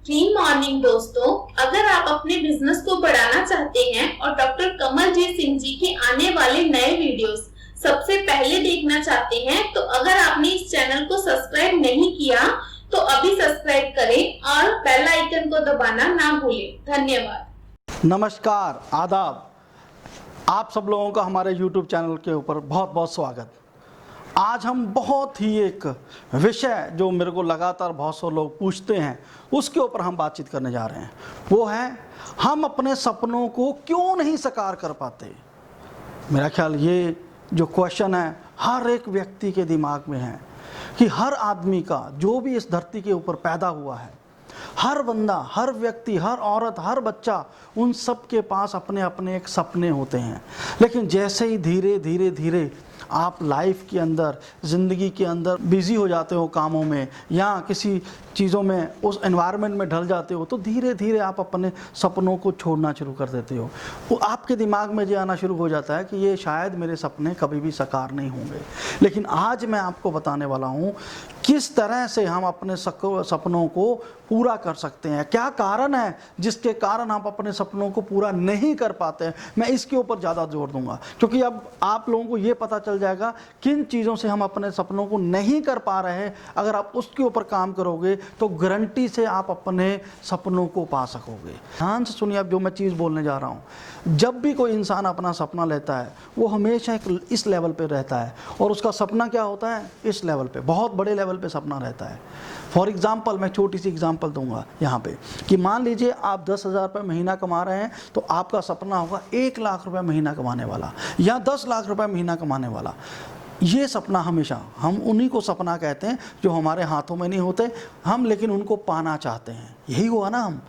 Good morning दोस्तों। अगर आप अपने बिजनेस को बढ़ाना चाहते हैं और डॉक्टर कमलजीत सिंह जी के आने वाले नए वीडियोस सबसे पहले देखना चाहते हैं तो अगर आपने इस चैनल को सब्सक्राइब नहीं किया तो अभी सब्सक्राइब करें और बेल आइकन को दबाना ना भूलें। धन्यवाद। नमस्कार, आदाब। आप सब लोगों का हमारे YouTube चैनल के ऊपर बहुत बहुत स्वागत। आज हम बहुत ही एक विषय जो मेरे को लगातार बहुत से लोग पूछते हैं उसके ऊपर हम बातचीत करने जा रहे हैं। वो है हम अपने सपनों को क्यों नहीं साकार कर पाते। मेरा ख्याल ये जो क्वेश्चन है हर एक व्यक्ति के दिमाग में है कि हर आदमी का जो भी इस धरती के ऊपर पैदा हुआ है, हर बंदा, हर व्यक्ति, हर औरत, हर बच्चा, उन सब के पास अपने अपने एक सपने होते हैं। लेकिन जैसे ही धीरे धीरे धीरे आप लाइफ के अंदर, ज़िंदगी के अंदर बिज़ी हो जाते हो कामों में या किसी चीज़ों में, उस एनवायरनमेंट में ढल जाते हो तो धीरे धीरे आप अपने सपनों को छोड़ना शुरू कर देते हो। वो आपके दिमाग में ये आना शुरू हो जाता है कि ये शायद मेरे सपने कभी भी साकार नहीं होंगे। लेकिन आज मैं आपको बताने वाला हूँ किस तरह से हम अपने सपनों को पूरा कर सकते हैं, क्या कारण है जिसके कारण आप अपने सपनों को पूरा नहीं कर पाते हैं। मैं इसके ऊपर ज़्यादा जोर दूंगा क्योंकि अब आप लोगों को ये पता चल जाएगा किन चीज़ों से हम अपने सपनों को नहीं कर पा रहे हैं। अगर आप उसके ऊपर काम करोगे तो गारंटी से आप अपने सपनों को पा सकोगे। ध्यान से सुनिए अब जो मैं चीज़ बोलने जा रहा हूँ। जब भी कोई इंसान अपना सपना लेता है वो हमेशा एक इस लेवल पे रहता है और उसका सपना क्या होता है, इस लेवल पे, बहुत बड़े लेवल पे सपना रहता है। फॉर एग्जाम्पल मैं छोटी सी एग्जाम्पल दूंगा यहाँ पे कि मान लीजिए आप 10,000 रुपये महीना कमा रहे हैं तो आपका सपना होगा 1 लाख रुपये महीना कमाने वाला या 10 लाख रुपये महीना कमाने वाला। ये सपना हमेशा हम उन्हीं को सपना कहते हैं जो हमारे हाथों में नहीं होते हम लेकिन उनको पाना चाहते हैं। यही हुआ ना हम।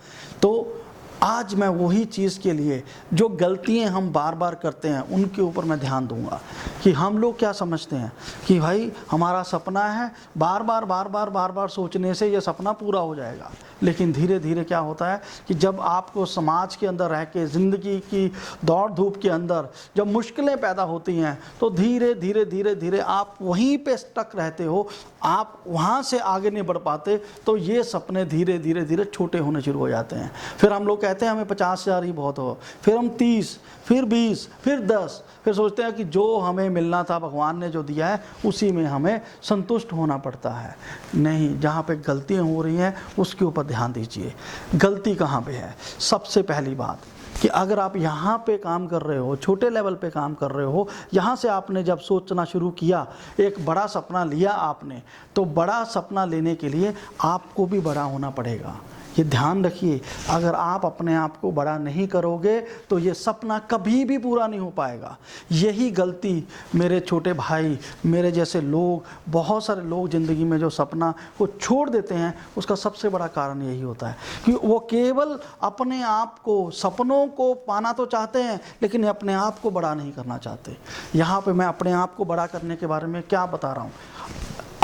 तो आज मैं वही चीज़ के लिए जो गलतियां हम बार बार करते हैं उनके ऊपर मैं ध्यान दूंगा कि हम लोग क्या समझते हैं कि भाई हमारा सपना है, बार बार सोचने से ये सपना पूरा हो जाएगा। लेकिन धीरे धीरे क्या होता है कि जब आपको समाज के अंदर रह के, ज़िंदगी की दौड़ धूप के अंदर जब मुश्किलें पैदा होती हैं तो धीरे धीरे आप वहीं पे स्टक रहते हो, आप वहाँ से आगे नहीं बढ़ पाते। तो ये सपने धीरे धीरे छोटे होने शुरू हो जाते हैं। फिर हम लोग कहते हैं हमें 50,000 ही बहुत हो, फिर हम 30, फिर 20, फिर 10, फिर सोचते हैं कि जो हमें मिलना था, भगवान ने जो दिया है उसी में हमें संतुष्ट होना पड़ता है। नहीं, जहाँ पे गलतियाँ हो रही हैं उसके ऊपर ध्यान दीजिए। गलती कहाँ पे है? सबसे पहली बात कि अगर आप यहाँ पे काम कर रहे हो, छोटे लेवल पे काम कर रहे हो, यहाँ से आपने जब सोचना शुरू किया, एक बड़ा सपना लिया आपने, तो बड़ा सपना लेने के लिए आपको भी बड़ा होना पड़ेगा। ये ध्यान रखिए, अगर आप अपने आप को बड़ा नहीं करोगे तो ये सपना कभी भी पूरा नहीं हो पाएगा। यही गलती मेरे छोटे भाई, मेरे जैसे लोग, बहुत सारे लोग ज़िंदगी में जो सपना को छोड़ देते हैं उसका सबसे बड़ा कारण यही होता है कि वो केवल अपने आप को, सपनों को पाना तो चाहते हैं लेकिन अपने आप को बड़ा नहीं करना चाहते। यहाँ पर मैं अपने आप को बड़ा करने के बारे में क्या बता रहा हूँ,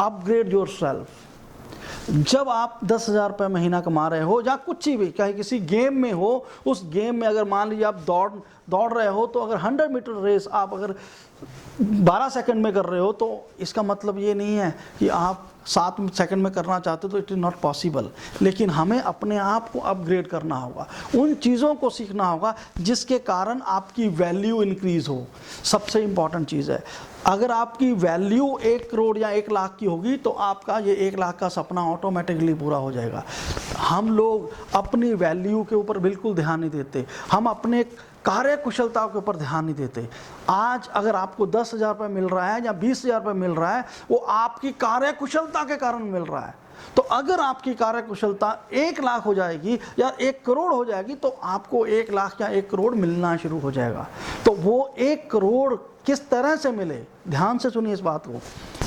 अपग्रेड योरसेल्फ। जब आप 10,000 रुपये महीना कमा रहे हो या कुछ भी, चाहे किसी गेम में हो, उस गेम में अगर मान लीजिए आप दौड़ रहे हो तो अगर 100 मीटर रेस आप अगर 12 सेकंड में कर रहे हो तो इसका मतलब ये नहीं है कि आप 7 सेकंड में करना चाहते हो तो इट इज़ नॉट पॉसिबल। लेकिन हमें अपने आप को अपग्रेड करना होगा, उन चीज़ों को सीखना होगा जिसके कारण आपकी वैल्यू इंक्रीज़ हो। सबसे इम्पॉर्टेंट चीज़ है, अगर आपकी वैल्यू 1 करोड़ या 1 लाख की होगी तो आपका ये 1 लाख का सपना ऑटोमेटिकली पूरा हो जाएगा। हम लोग अपनी वैल्यू के ऊपर बिल्कुल ध्यान नहीं देते, हम अपने कार्य कुशलता के ऊपर ध्यान नहीं देते। आज अगर आपको 10,000 रुपये मिल रहा है या 20,000 रुपये मिल रहा है, वो आपकी कार्य कुशलता के कारण मिल रहा है। तो अगर आपकी कार्य कुशलता 1 लाख हो जाएगी या 1 करोड़ हो जाएगी तो आपको 1 लाख या 1 करोड़ मिलना शुरू हो जाएगा। तो वो 1 करोड़ किस तरह से मिले, ध्यान से सुनिए इस बात को।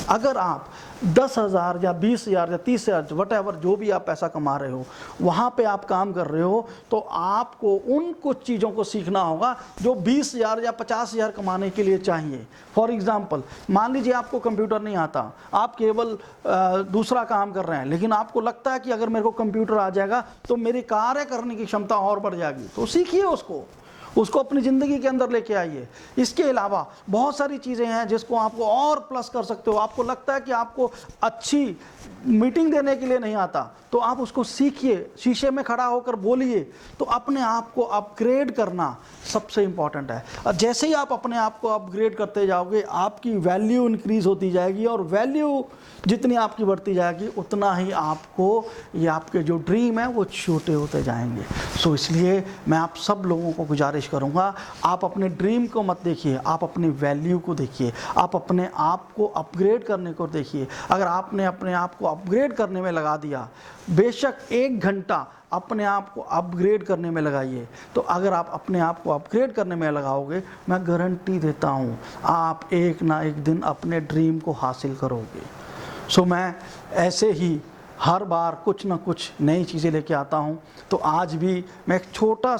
अगर आप 10,000 या 20,000 या 30,000 वटेवर जो भी आप पैसा कमा रहे हो वहाँ पे आप काम कर रहे हो तो आपको उन कुछ चीज़ों को सीखना होगा जो 20,000 या 50,000 कमाने के लिए चाहिए। फॉर एग्ज़ाम्पल, मान लीजिए आपको कंप्यूटर नहीं आता, आप केवल दूसरा काम कर रहे हैं लेकिन आपको लगता है कि अगर मेरे को कंप्यूटर आ जाएगा तो मेरी कार्य करने की क्षमता और बढ़ जाएगी, तो सीखिए उसको। उसको अपनी ज़िंदगी के अंदर लेके आइए। इसके अलावा बहुत सारी चीज़ें हैं जिसको आपको और प्लस कर सकते हो। आपको लगता है कि आपको अच्छी मीटिंग देने के लिए नहीं आता, तो आप उसको सीखिए, शीशे में खड़ा होकर बोलिए। तो अपने आप को अपग्रेड करना सबसे इम्पॉर्टेंट है। और जैसे ही आप अपने आप को अपग्रेड करते जाओगे, आपकी वैल्यू इंक्रीज़ होती जाएगी, और वैल्यू जितनी आपकी बढ़ती जाएगी उतना ही आपको ये आपके जो ड्रीम है वो छोटे होते जाएंगे। सो इसलिए मैं आप सब लोगों को गुजारिश करूँगा, आप अपने ड्रीम को मत देखिए, आप अपनी वैल्यू को देखिए, आप अपने आप को अपग्रेड करने को देखिए। अगर आपने अपने आप को अपग्रेड करने में लगा दिया, बेशक 1 घंटा अपने आप को अपग्रेड करने में लगाइए, तो अगर आप अपने आप को अपग्रेड करने में लगाओगे, मैं गारंटी देता हूँ आप एक ना एक दिन अपने ड्रीम को हासिल करोगे। सो मैं ऐसे ही हर बार कुछ ना कुछ नई चीज़ें लेके आता हूँ। तो आज भी मैं एक छोटा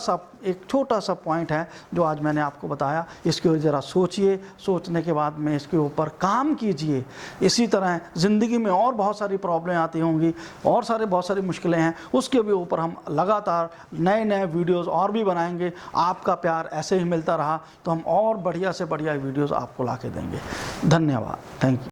सा पॉइंट है जो आज मैंने आपको बताया, इसके ऊपर ज़रा सोचिए, सोचने के बाद में इसके ऊपर काम कीजिए। इसी तरह ज़िंदगी में और बहुत सारी प्रॉब्लम आती होंगी और बहुत सारी मुश्किलें हैं, उसके भी ऊपर हम लगातार नए नए वीडियोज़ और भी बनाएंगे। आपका प्यार ऐसे ही मिलता रहा तो हम और बढ़िया से बढ़िया वीडियोज़ आपको ला के देंगे। धन्यवाद, थैंक यू।